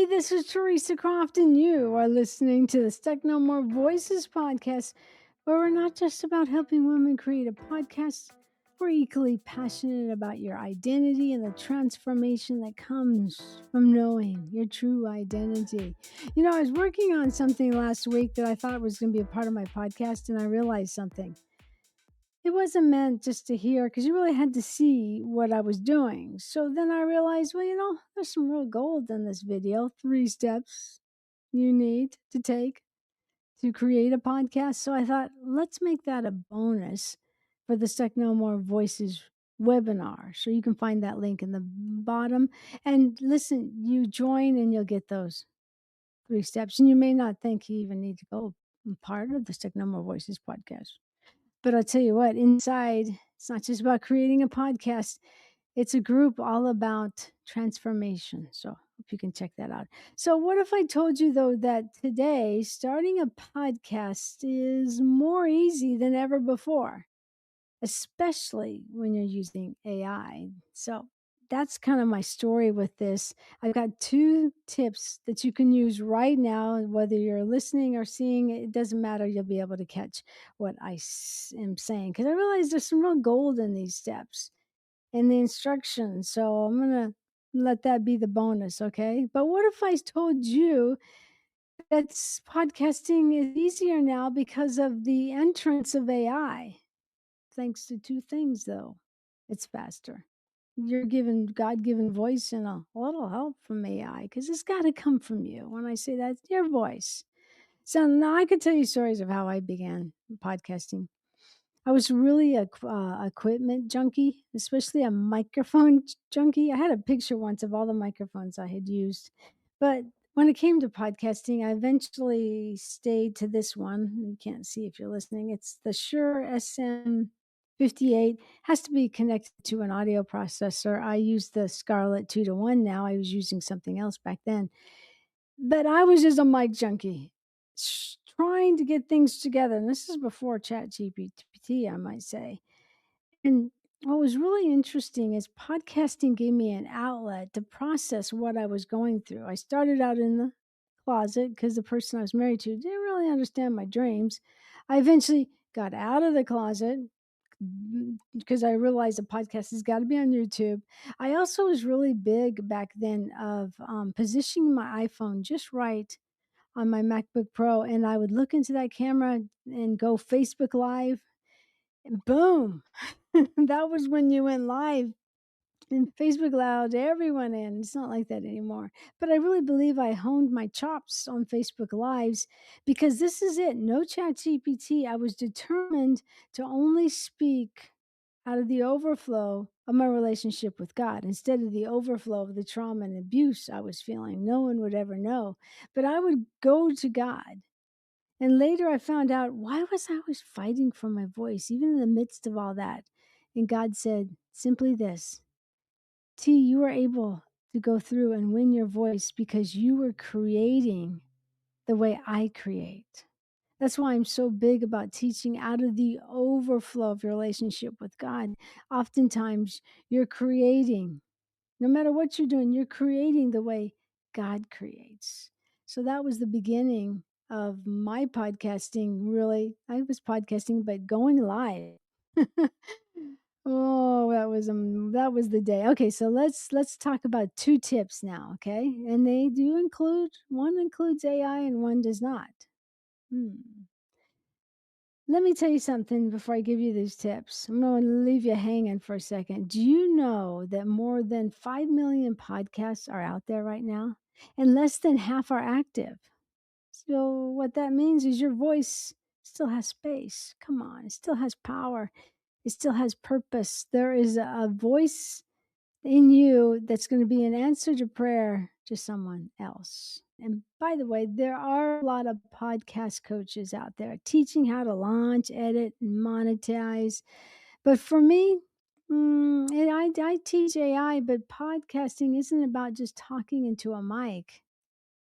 Hey, this is Theresa Croft, and you are listening to the Stuck No More Voices podcast, where we're not just about helping women create a podcast. We're equally passionate about your identity and the transformation that comes from knowing your true identity. I was working on something last week that I thought was going to be a part of my podcast, and I realized something. It wasn't meant just to hear because you really had to see what I was doing. So then I realized, well, there's some real gold in this video. 3 steps you need to take to create a podcast. So I thought, let's make that a bonus for the Stuck No More Voices webinar. So you can find that link in the bottom. And listen, you join and you'll get those 3 steps. And you may not think you even need to go part of the Stuck No More Voices podcast. But I'll tell you what, inside, it's not just about creating a podcast. It's a group all about transformation. So hope you can check that out. So what if I told you though that today starting a podcast is more easy than ever before, especially when you're using AI. So that's kind of my story with this. I've got 2 tips that you can use right now, whether you're listening or seeing, it doesn't matter. You'll be able to catch what am saying because I realize there's some real gold in these steps and the instructions. So I'm going to let that be the bonus. Okay. But what if I told you that podcasting is easier now because of the entrance of AI? Thanks to 2 things, though. It's faster. You're given God-given voice and a little help from AI because it's got to come from you. When I say that, it's your voice. So now I could tell you stories of how I began podcasting. I was really a equipment junkie, especially a microphone junkie. I had a picture once of all the microphones I had used, but when it came to podcasting, I eventually stayed to this one. You can't see if you're listening. It's the Shure SM58. Has to be connected to an audio processor. I use the Scarlett 2-to-1 now. I was using something else back then. But I was just a mic junkie, trying to get things together, and this is before ChatGPT, I might say. And what was really interesting is podcasting gave me an outlet to process what I was going through. I started out in the closet because the person I was married to didn't really understand my dreams. I eventually got out of the closet because I realized a podcast has got to be on YouTube. I also was really big back then of positioning my iPhone just right on my MacBook Pro, and I would look into that camera and go Facebook Live, and boom, that was when you went live. And Facebook allowed everyone in. It's not like that anymore. But I really believe I honed my chops on Facebook Lives because this is it. No chat GPT. I was determined to only speak out of the overflow of my relationship with God instead of the overflow of the trauma and abuse I was feeling. No one would ever know. But I would go to God. And later I found out why was I always fighting for my voice, even in the midst of all that. And God said simply this: T, you were able to go through and win your voice because you were creating the way I create. That's why I'm so big about teaching out of the overflow of your relationship with God. Oftentimes, you're creating, no matter what you're doing, you're creating the way God creates. So that was the beginning of my podcasting, really. I was podcasting, but going live. Oh, that was the day. Okay, so let's talk about 2 tips now, okay? And they do include one includes AI and one does not. Hmm. Let me tell you something before I give you these tips. I'm going to leave you hanging for a second. Do you know that more than 5 million podcasts are out there right now? And less than half are active. So, what that means is your voice still has space. Come on, it still has power, it still has purpose. There is a voice in you that's going to be an answer to prayer to someone else. And by the way, there are a lot of podcast coaches out there teaching how to launch, edit, and monetize. But for me, I teach AI, but podcasting isn't about just talking into a mic.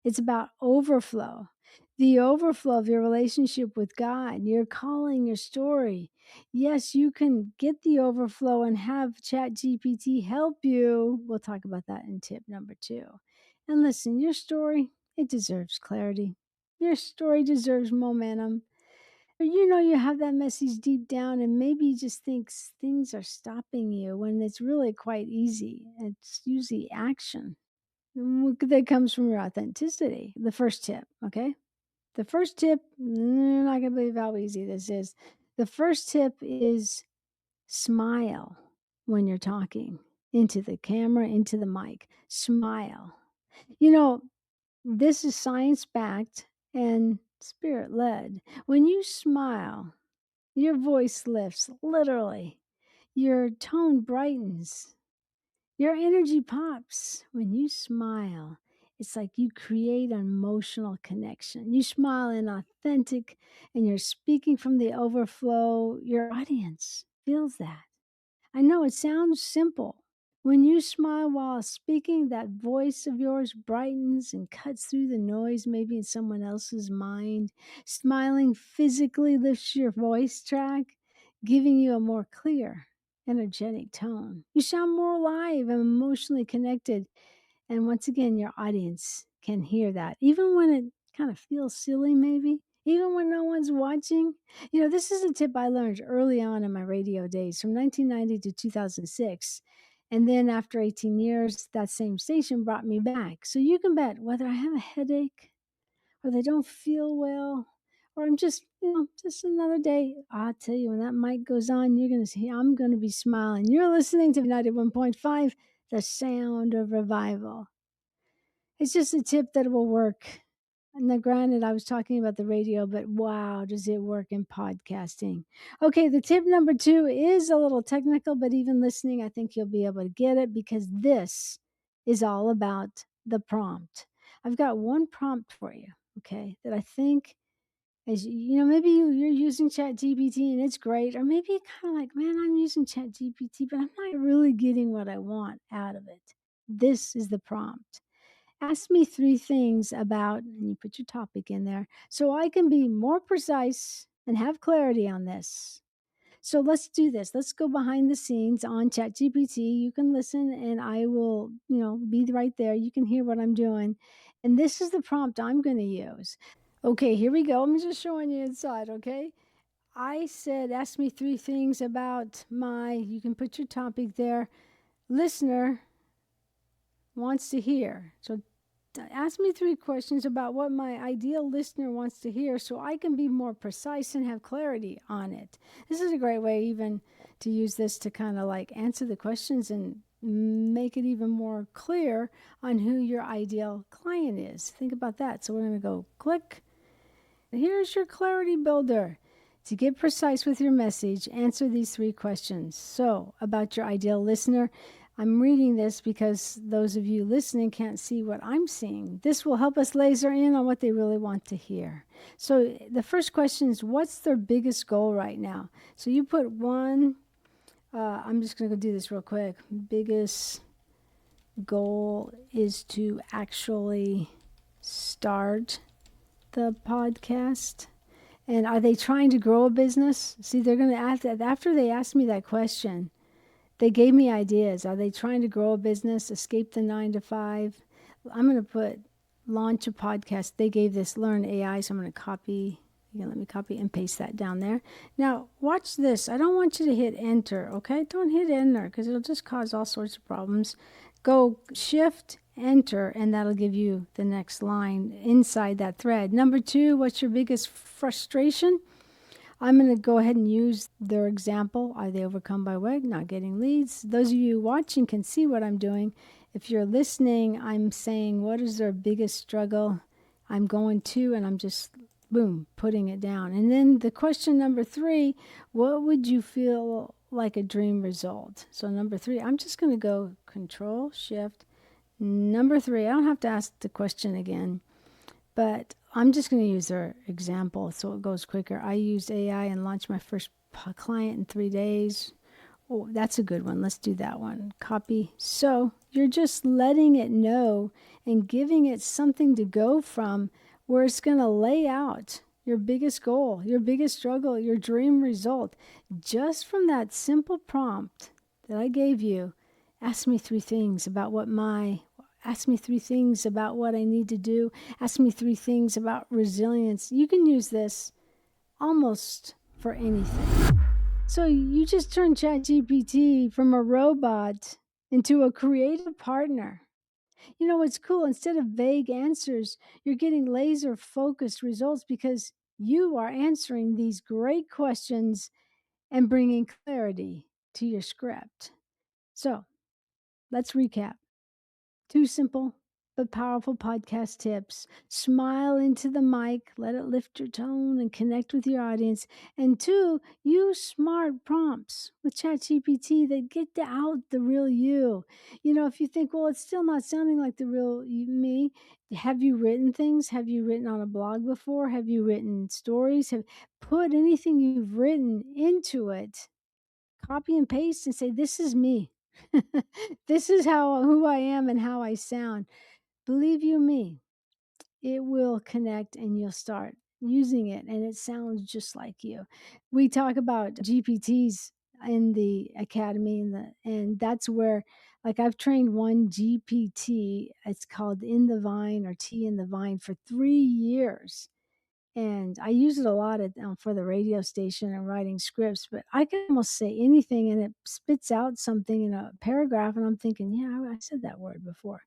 It's about overflow, the overflow of your relationship with God, your calling, your story. Yes, you can get the overflow and have ChatGPT help you. We'll talk about that in tip number 2. And listen, your story, it deserves clarity. Your story deserves momentum. Or you have that message deep down, and maybe you just think things are stopping you when it's really quite easy. It's usually action that comes from your authenticity. The first tip, okay? The first tip, you're not going to believe how easy this is. The first tip is smile when you're talking into the camera, into the mic. Smile. You know, this is science backed and spirit led. When you smile, your voice lifts, literally. Your tone brightens. Your energy pops when you smile. It's like you create an emotional connection. You smile in authentic and you're speaking from the overflow. Your audience feels that. I know it sounds simple. When you smile while speaking, that voice of yours brightens and cuts through the noise, maybe in someone else's mind. Smiling physically lifts your voice track, giving you a more clear, energetic tone. You sound more alive and emotionally connected. And once again, your audience can hear that, even when it kind of feels silly, maybe, even when no one's watching. This is a tip I learned early on in my radio days from 1990 to 2006. And then after 18 years, that same station brought me back. So you can bet whether I have a headache or they don't feel well, or I'm just another day. I'll tell you, when that mic goes on, you're going to see I'm going to be smiling. You're listening to 91.5, the sound of revival. It's just a tip that will work. Now, granted, I was talking about the radio, but wow, does it work in podcasting? Okay, the tip number 2 is a little technical, but even listening, I think you'll be able to get it because this is all about the prompt. I've got one prompt for you, okay, that I think is, maybe you're using ChatGPT and it's great, or maybe you're kind of like, man, I'm using ChatGPT, but I'm not really getting what I want out of it. This is the prompt. Ask me 3 things about, and you put your topic in there, so I can be more precise and have clarity on this. So let's do this. Let's go behind the scenes on ChatGPT. You can listen and I will, be right there. You can hear what I'm doing. And this is the prompt I'm going to use. Okay, here we go. I'm just showing you inside, okay? I said, ask me 3 things about you can put your topic there, listener wants to hear. So ask me 3 questions about what my ideal listener wants to hear so I can be more precise and have clarity on it. This is a great way even to use this to kind of like answer the questions and make it even more clear on who your ideal client is. Think about that. So we're going to go click. Here's your clarity builder. To get precise with your message, answer these 3 questions. So, about your ideal listener, I'm reading this because those of you listening can't see what I'm seeing. This will help us laser in on what they really want to hear. So, the first question is, what's their biggest goal right now? So, you put one, I'm just going to go do this real quick. Biggest goal is to actually start the podcast. And are they trying to grow a business? See, they're going to ask that. After they asked me that question, they gave me ideas. Are they trying to grow a business, escape the 9 to 5? I'm going to put launch a podcast. They gave this learn AI, so I'm going to copy. You can let me copy and paste that down there. Now, watch this. I don't want you to hit enter, okay? Don't hit enter because it'll just cause all sorts of problems. Go shift enter, and that'll give you the next line inside that thread. Number 2, what's your biggest frustration? I'm going to go ahead and use their example. Are they overcome by what? Not getting leads. Those of you watching can see what I'm doing. If you're listening, I'm saying, what is their biggest struggle? I'm going to, and I'm just, boom, putting it down. And then the question number 3, what would you feel like a dream result? So number 3, I'm just going to go Control, Shift. Number 3, I don't have to ask the question again, but I'm just going to use their example so it goes quicker. I used AI and launched my first client in 3 days. Oh, that's a good one. Let's do that one. Copy. So you're just letting it know and giving it something to go from where it's going to lay out your biggest goal, your biggest struggle, your dream result. Just from that simple prompt that I gave you, ask me 3 things about what my ask me 3 things about what I need to do. Ask me 3 things about resilience. You can use this almost for anything. So you just turn ChatGPT from a robot into a creative partner. You know what's cool? Instead of vague answers, you're getting laser focused results because you are answering these great questions and bringing clarity to your script. So let's recap. 2 simple but powerful podcast tips. Smile into the mic, let it lift your tone and connect with your audience. And 2, use smart prompts with ChatGPT that get out the real you. You know, if you think, well, it's still not sounding like the real me, have you written things? Have you written on a blog before? Have you written stories? Have put anything you've written into it, copy and paste and say, this is me. This is how who I am and how I sound. Believe you me, it will connect and you'll start using it and it sounds just like you. We talk about GPTs in the academy and that's where, like, I've trained one GPT. It's called In the Vine or Tea in the Vine for 3 years. And I use it a lot for the radio station and writing scripts, but I can almost say anything and it spits out something in a paragraph. And I'm thinking, yeah, I said that word before.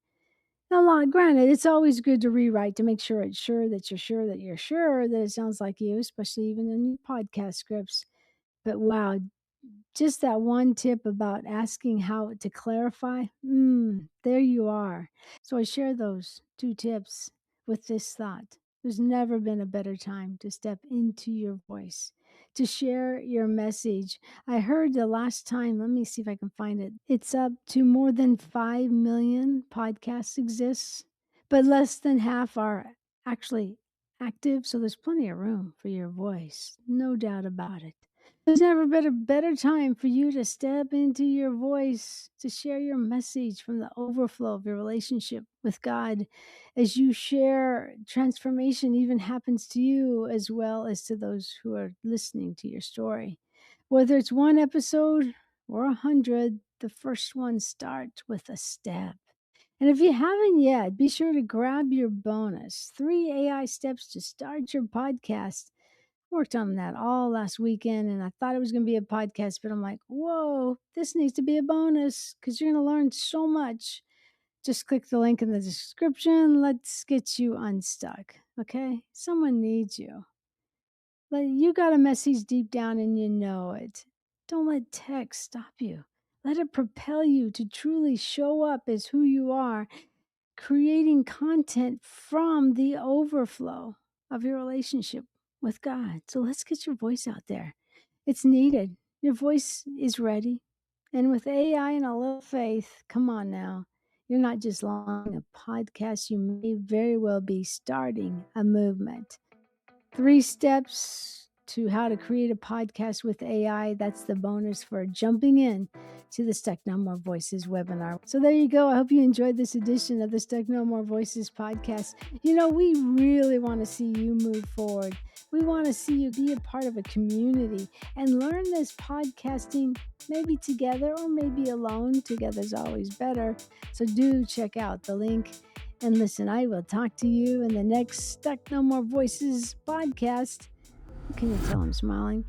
Now, granted, it's always good to rewrite to make sure it's sure that you're sure that you're sure that it sounds like you, especially even in your podcast scripts. But wow, just that one tip about asking how to clarify, there you are. So I share those 2 tips with this thought. There's never been a better time to step into your voice, to share your message. I heard the last time, let me see if I can find it. It's up to more than 5 million podcasts exist, but less than half are actually active. So there's plenty of room for your voice. No doubt about it. There's never been a better time for you to step into your voice, to share your message from the overflow of your relationship with God. As you share, transformation even happens to you as well as to those who are listening to your story. Whether it's one episode or 100, the first one starts with a step. And if you haven't yet, be sure to grab your bonus 3 AI steps to start your podcast. Worked on that all last weekend and I thought it was going to be a podcast, but I'm like, whoa, this needs to be a bonus because you're going to learn so much. Just click the link in the description. Let's get you unstuck. Okay. Someone needs you. You got a message deep down and you know it. Don't let text stop you. Let it propel you to truly show up as who you are, creating content from the overflow of your relationship with God. So let's get your voice out there. It's needed. Your voice is ready. And with AI and a little faith, come on now. You're not just launching a podcast, you may very well be starting a movement. 3 steps to how to create a podcast with AI. That's the bonus for jumping in to the Stuck No More Voices webinar. So there you go. I hope you enjoyed this edition of the Stuck No More Voices podcast. You know, we really want to see you move forward. We want to see you be a part of a community and learn this podcasting, maybe together or maybe alone. Together's always better. So do check out the link. And listen, I will talk to you in the next Stuck No More Voices podcast. Can you tell I'm smiling?